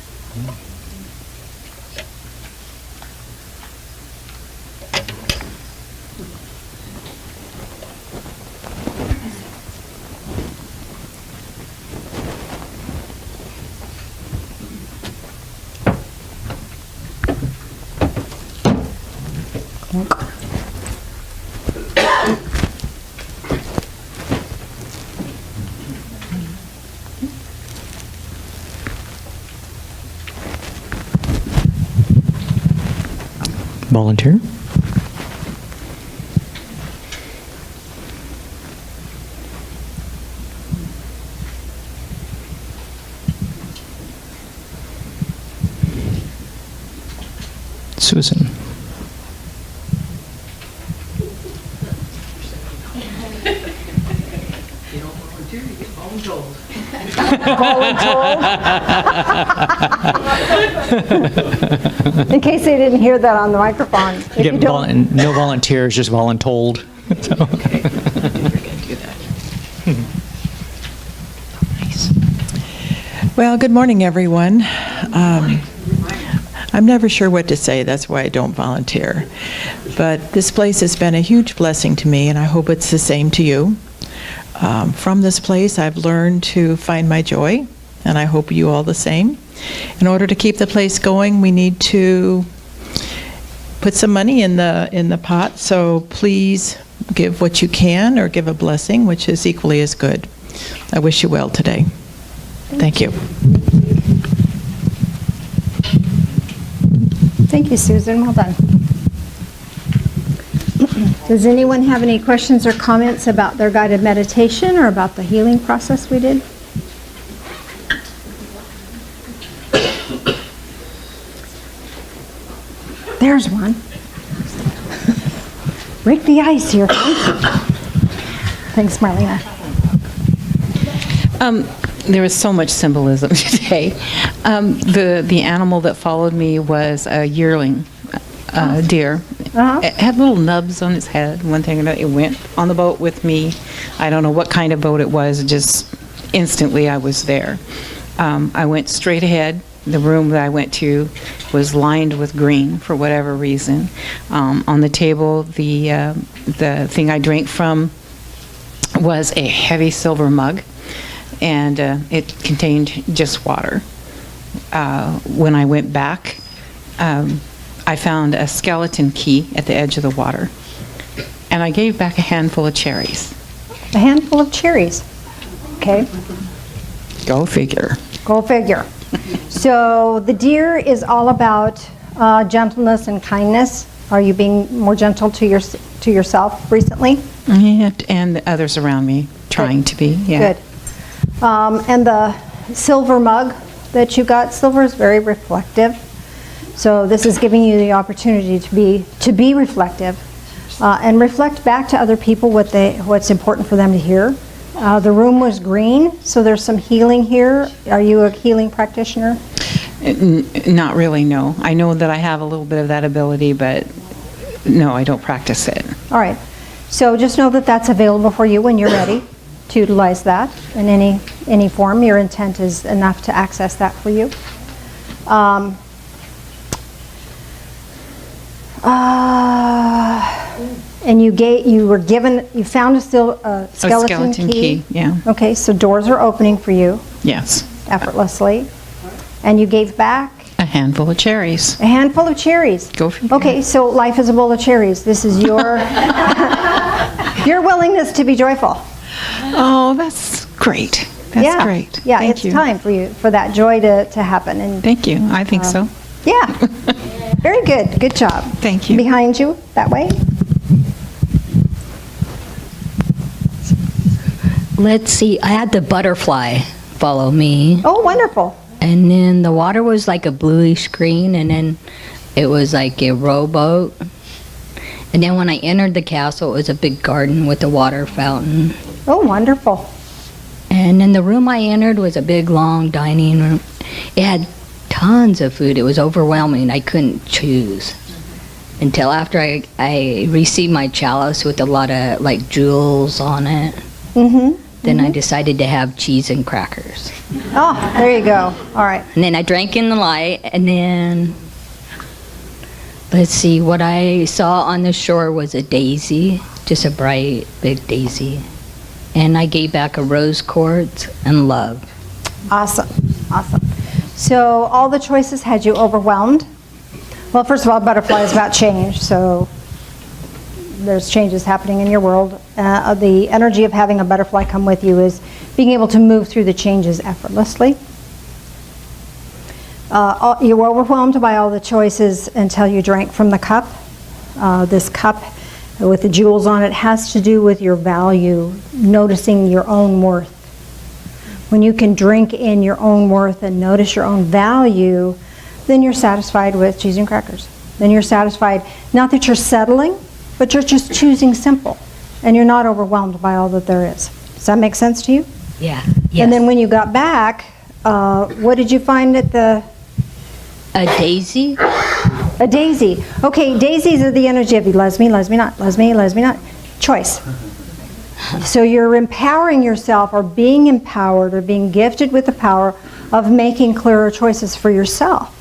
Volunteer? Susan. In case they didn't hear that on the microphone. If You you get don't- no volunteers, just voluntold. Well, good morning, everyone. I'm never sure what to say, that's why I don't volunteer. But this place has been a huge blessing to me, and I hope it's the same to you. From this place, I've learned to find my joy, and I hope you all the same. In order to keep the place going, we need to put some money in the pot, so please give what you can or give a blessing, which is equally as good. I wish you well today. Thank you. Thank you, Susan. Well done. Does anyone have any questions or comments about their guided meditation or about the healing process we did? There's one. Break the ice here. Thanks, Marlena. There was so much symbolism today. The animal that followed me was a yearling deer. Uh-huh. It had little nubs on its head. One thing or another, it went on the boat with me. I don't know what kind of boat it was. Just instantly, I was there. I went straight ahead. The room that I went to was lined with green for whatever reason. On the table, the thing I drank from was a heavy silver mug, and it contained just water. When I went back, I found a skeleton key at the edge of the water, and I gave back a handful of cherries. A handful of cherries. Okay, Go figure. go figure. So the deer is all about gentleness and kindness. Are you being more gentle to yourself recently? Yeah, and the others around me trying to be. Yeah. Good. And the silver mug that you got, silver is very reflective. So this is giving you the opportunity to be reflective and reflect back to other people what's important for them to hear. The room was green, so there's some healing here. Are you a healing practitioner? Not really, no. I know that I have a little bit of that ability, but no, I don't practice it. All right. So just know that that's available for you when you're ready to utilize that in any form. Your intent is enough to access that for you. And you found a skeleton key. Yeah. Okay, so doors are opening for you Yes. effortlessly. And you gave back A handful of cherries. a handful of cherries. Go figure. Okay, so life is a bowl of cherries. This is your your willingness to be joyful. Oh, that's great. That's Yeah. great. Yeah, Thank it's you. time for that joy to happen. And Thank you. I think so. yeah, very good. Good job. Thank you. Behind you, that way. Let's see, I had the butterfly follow me, Oh, wonderful. and then the water was like a bluish green, and then it was like a rowboat, And then when I entered the castle, it was a big garden with a water fountain. Oh, wonderful. And then the room I entered was a big, long dining room. It had tons of food. It was overwhelming. I couldn't choose until after I received my chalice with a lot of like jewels on it. Mm-hmm. Then I decided to have cheese and crackers. Oh, there you go. All right. And then I drank in the light, and then, let's see, what I saw on the shore was a daisy, just a bright, big daisy. And I gave back a rose quartz and love. Awesome. Awesome. So all the choices had you overwhelmed? Well, first of all, butterfly is about change, so there's changes happening in your world. The energy of having a butterfly come with you is being able to move through the changes effortlessly. You were overwhelmed by all the choices until you drank from the cup. This cup with the jewels on it has to do with your value, noticing your own worth. When you can drink in your own worth and notice your own value, then you're satisfied with cheese and crackers. Then you're satisfied, not that you're settling, but you're just choosing simple, and you're not overwhelmed by all that there is. Does that make sense to you? Yeah. Yes. And then when you got back, what did you find at the... A daisy? A daisy. Okay, daisies are the energy of you loves me, loves me not, loves me, loves me not. Choice. So you're empowering yourself, or being empowered, or being gifted with the power of making clearer choices for yourself.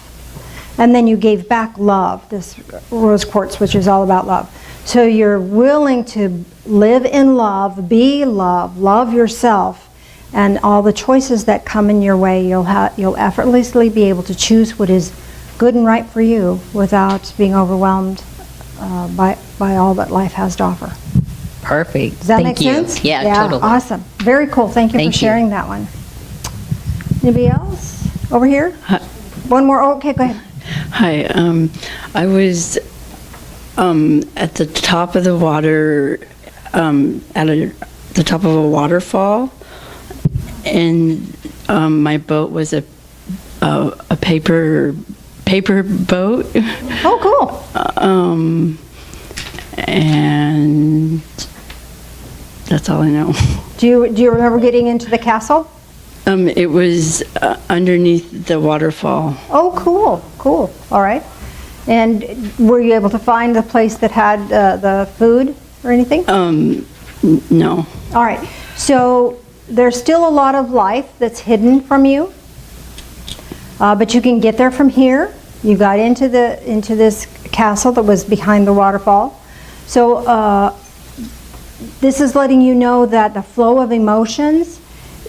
And then you gave back love, this rose quartz, which is all about love. So you're willing to live in love, be love yourself, and all the choices that come in your way, you'll effortlessly be able to choose what is good and right for you without being overwhelmed by all that life has to offer. Perfect. Does that Thank make you. sense? Yeah, totally. Awesome. Very cool. Thank you Thank for you. sharing that one. Anybody else? Over here? One more. Oh, okay, go ahead. Hi, I was at the top of the water, the top of a waterfall, and my boat was a paper boat. Oh, cool. And that's all I know. Do you remember getting into the castle? It was underneath the waterfall. Oh, cool. Cool. All right. And were you able to find the place that had the food or anything? No. All right. So there's still a lot of life that's hidden from you, but you can get there from here. You got into this castle that was behind the waterfall. So this is letting you know that the flow of emotions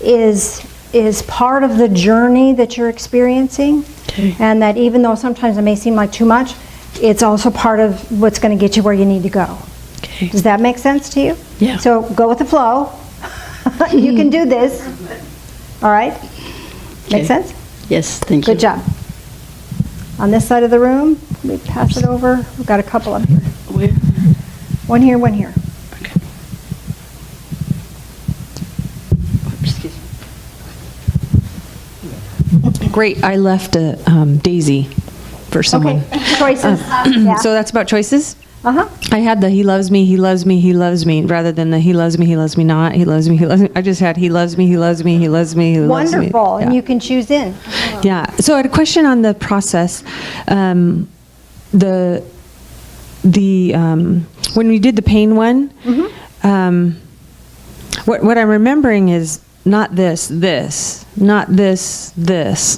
is part of the journey that you're experiencing. Okay. And that even though sometimes it may seem like too much, it's also part of what's going to get you where you need to go. Okay. Does that make sense to you? Yeah. So go with the flow. You can do this. All right? Okay. Make sense? Yes, thank you. Good job. On this side of the room, we pass it over. We've got a couple of here. Where? One here, one here. Okay. Excuse me. Great. I left a daisy for someone. Okay, choices. Yeah. So that's about choices? Uh-huh. I had the he loves me, he loves me, he loves me, rather than the he loves me not, he loves me, he loves me. I just had he loves me, he loves me, he loves me, he loves me. Wonderful. And Yeah. you can choose in. Yeah. So I had a question on the process. When we did the pain one, what I'm remembering is not this, not this,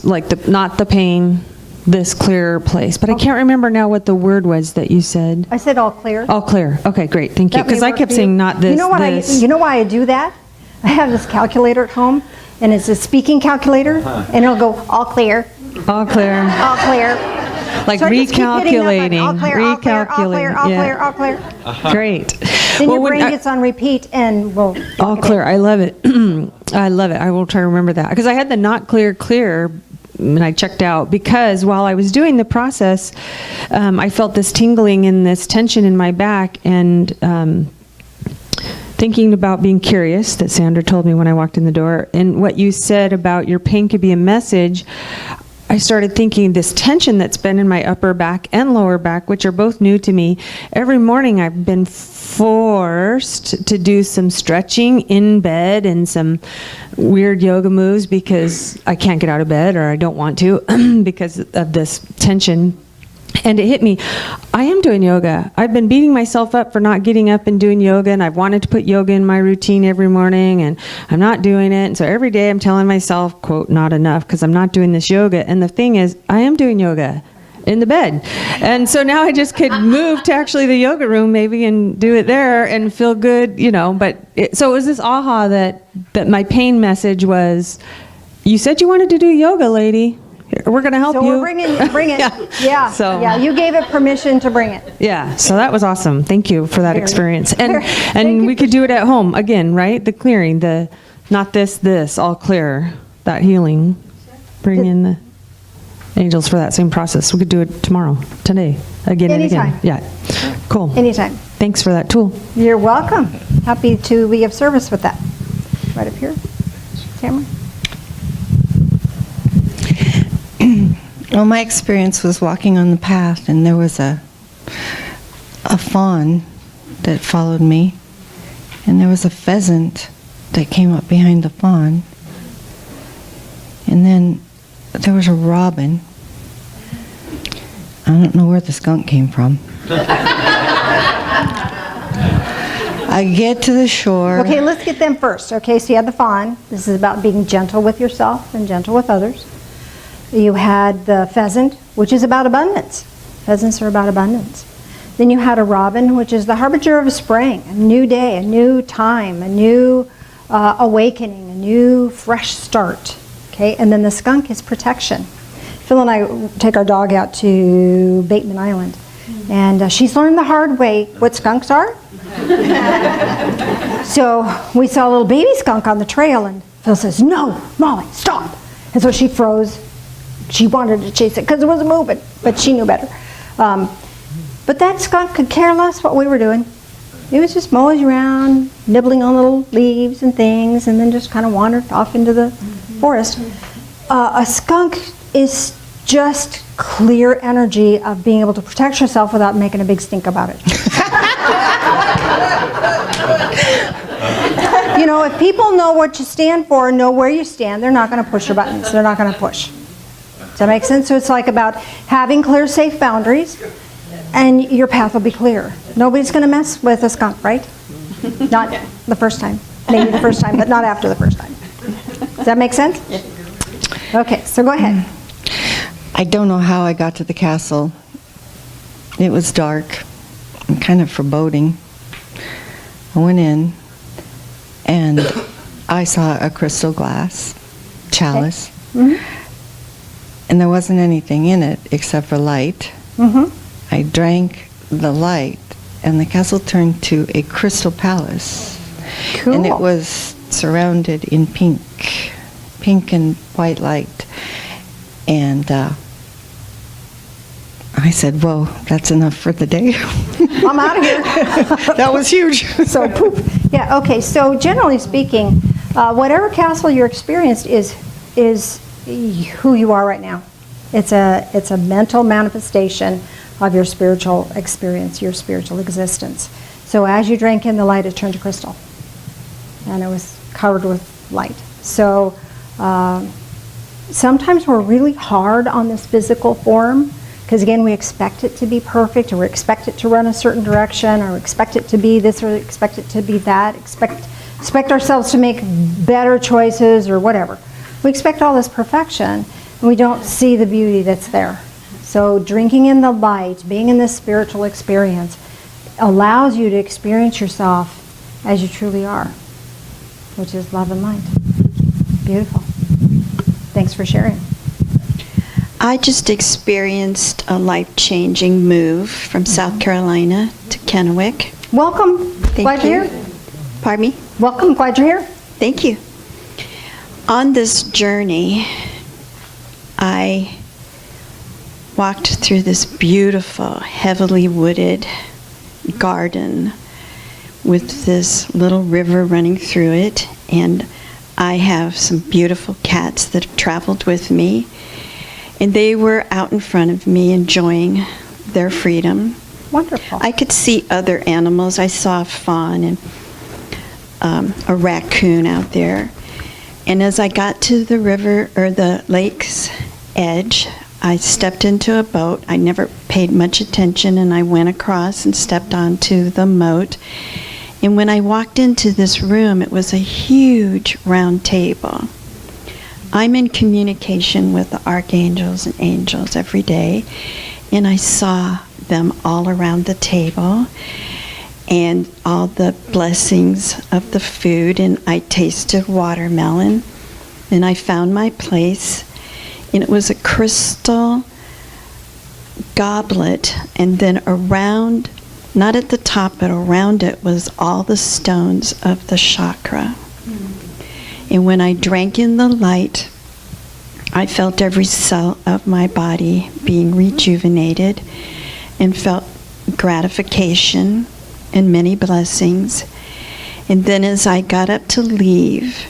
like not the pain, this clearer place. But I can't remember now what the word was that you said. I said all clear. All clear. Okay, great. Thank you. That may Because I work kept for you. saying not this, You know what this. you know why I do that? I have this calculator at home, and it's a speaking calculator, and it'll go all clear, All clear. all clear. Like So I just keep hitting that button, recalculating. all clear, all clear, all clear, all Yeah. clear, all clear. Great. Then Well, your when brain I- gets on repeat, and we'll All lock it clear. in. I love it. I love it. I will try to remember that. Because I had the not clear, and I checked out. Because while I was doing the process, I felt this tingling and this tension in my back, and thinking about being curious that Sandra told me when I walked in the door, and what you said about your pain could be a message. I started thinking this tension that's been in my upper back and lower back, which are both new to me. Every morning I've been forced to do some stretching in bed and some weird yoga moves because I can't get out of bed, or I don't want to because of this tension. And it hit me, I am doing yoga. I've been beating myself up for not getting up and doing yoga, and I've wanted to put yoga in my routine every morning, and I'm not doing it. And so every day I'm telling myself, quote, not enough, because I'm not doing this yoga. And the thing is, I am doing yoga in the bed. And so now I just could move to actually the yoga room maybe and do it there and feel good, you know. But so it was this aha that my pain message was, you said you wanted to do yoga, lady. We're going to help So you. we're bring it. Yeah. So- Yeah, you gave it permission to bring it. Yeah, so that was awesome. Thank you for that Very- experience. Thank And you we could do it at home again, right? The clearing, the not this, all clear, that healing. Bring in the angels for that same process. We could do it tomorrow, today, again and Anytime. again. Yeah, cool. Anytime. Thanks for that tool. You're welcome. Happy to be of service with that. Right up here. Tamara? Well, my experience was walking on the path, and there was a fawn that followed me, and there was a pheasant that came up behind the fawn, and then there was a robin. I don't know where the skunk came from. I get to the shore. Okay, let's get them first. Okay, so you had the fawn. This is about being gentle with yourself and gentle with others. You had the pheasant, which is about abundance. Pheasants are about abundance. Then you had a robin, which is the harbinger of spring, a new day, a new time, a new awakening, a new fresh start. Okay, and then the skunk is protection. Phil and I take our dog out to Bateman Island, and she's learned the hard way what skunks are. So we saw a little baby skunk on the trail, and Phil says, "No, Molly, stop." And so she froze. She wanted to chase it because it wasn't moving, but she knew better. But that skunk could care less what we were doing. It was just mowing around, nibbling on little leaves and things, and then just kind of wandered off into the forest. A skunk is just clear energy of being able to protect yourself without making a big stink about it. You know, if people know what you stand for and know where you stand, they're not going to push your buttons. They're not going to push. Does that make sense? So it's like about having clear, safe boundaries, and your path will be clear. Nobody's going to mess with a skunk, right? Not the first time. Maybe the first time, but not after the first time. Does that make sense? Okay, so go ahead. I don't know how I got to the castle. It was dark and kind of foreboding. I went in, and I saw a crystal glass chalice. Mm-hmm. And there wasn't anything in it except for light. Mm-hmm. I drank the light, and the castle turned to a crystal palace. Cool. And it was surrounded in pink and white light. And I said, "Whoa, that's enough for the day." I'm out of here. That was huge. So poop. Yeah, okay, so generally speaking, whatever castle you're experienced is who you are right now. It's a mental manifestation of your spiritual experience, your spiritual existence. So as you drank in the light, it turned to crystal, and it was covered with light. So sometimes we're really hard on this physical form, because again, we expect it to be perfect, or we expect it to run a certain direction, or we expect it to be this, or expect it to be that, expect ourselves to make better choices, or whatever. We expect all this perfection, and we don't see the beauty that's there. So drinking in the light, being in this spiritual experience, allows you to experience yourself as you truly are, which is love and light. Beautiful. Thanks for sharing. I just experienced a life-changing move from South Carolina to Kennewick. Welcome. Glad you're you. here. Pardon me? Welcome. Glad you're here. Thank you. On this journey, I walked through this beautiful, heavily wooded garden with this little river running through it, and I have some beautiful cats that have traveled with me. And they were out in front of me enjoying their freedom. Wonderful. I could see other animals. I saw a fawn and a raccoon out there. And as I got to the river or the lake's edge, I stepped into a boat. I never paid much attention, and I went across and stepped onto the moat. And when I walked into this room, it was a huge round table. I'm in communication with the archangels and angels every day, and I saw them all around the table and all the blessings of the food, and I tasted watermelon, and I found my place, and it was a crystal goblet, and then around, not at the top, but around it was all the stones of the chakra. And when I drank in the light, I felt every cell of my body being rejuvenated and felt gratification and many blessings. And then as I got up to leave,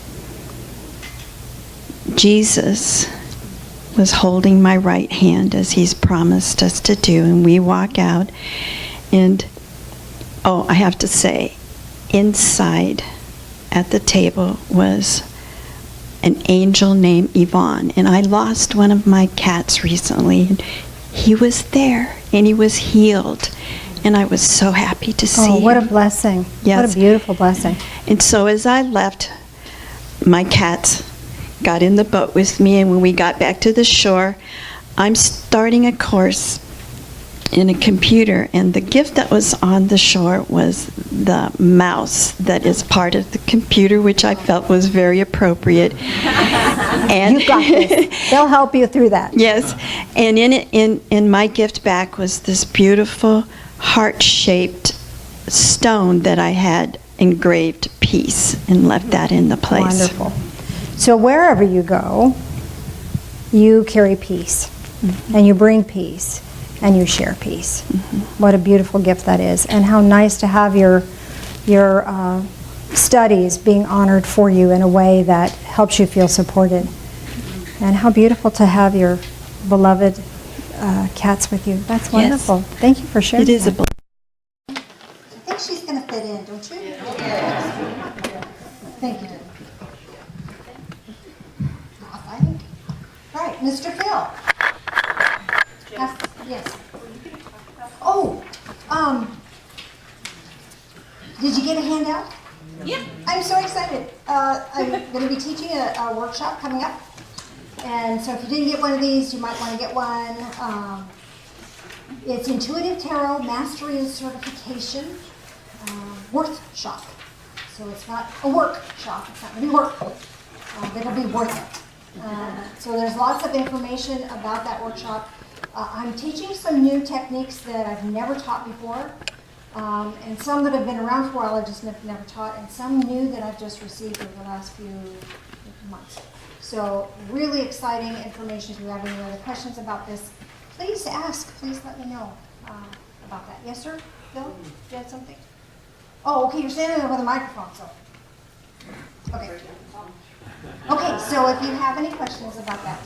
Jesus was holding my right hand as he's promised us to do, and we walk out. And oh, I have to say, inside at the table was an angel named Yvonne, and I lost one of my cats recently, and he was there, and he was healed, and I was so happy to see Oh, what a him. blessing. Yes. What a beautiful blessing. And so as I left, my cats got in the boat with me, and when we got back to the shore, I'm starting a course in a computer, and the gift that was on the shore was the mouse that is part of the computer, which I felt was very appropriate. And You got this. They'll help you through that. yes, and in my gift back was this beautiful heart-shaped stone that I had engraved peace and left that in the place. Wonderful. So wherever you go, you carry peace, and you bring peace, and you share peace. What a beautiful gift that is, and how nice to have your studies being honored for you in a way that helps you feel supported. And how beautiful to have your beloved cats with you. That's wonderful. Thank you for sharing. It is a that. I think she's going to fit in, don't you? Thank you. All right, Mr. Phil. Yes. Oh, did you get a handout? Yeah. I'm so excited. I'm going to be teaching a workshop coming up. And so if you didn't get one of these, you might want to get one. It's Intuitive Tarot Mastery and Certification Workshop. So it's not a workshop. It's not going to be work. It'll be worth it. So there's lots of information about that workshop. I'm teaching some new techniques that I've never taught before, and some that have been around for a while I've just never taught, and some new that I've just received over the last few months. So really exciting information. If you have any other questions about this, please ask. Please let me know about that. Yes, sir? Bill, you had something? Oh, okay, you're standing there with a microphone, so. Okay. Okay, so if you have any questions about that,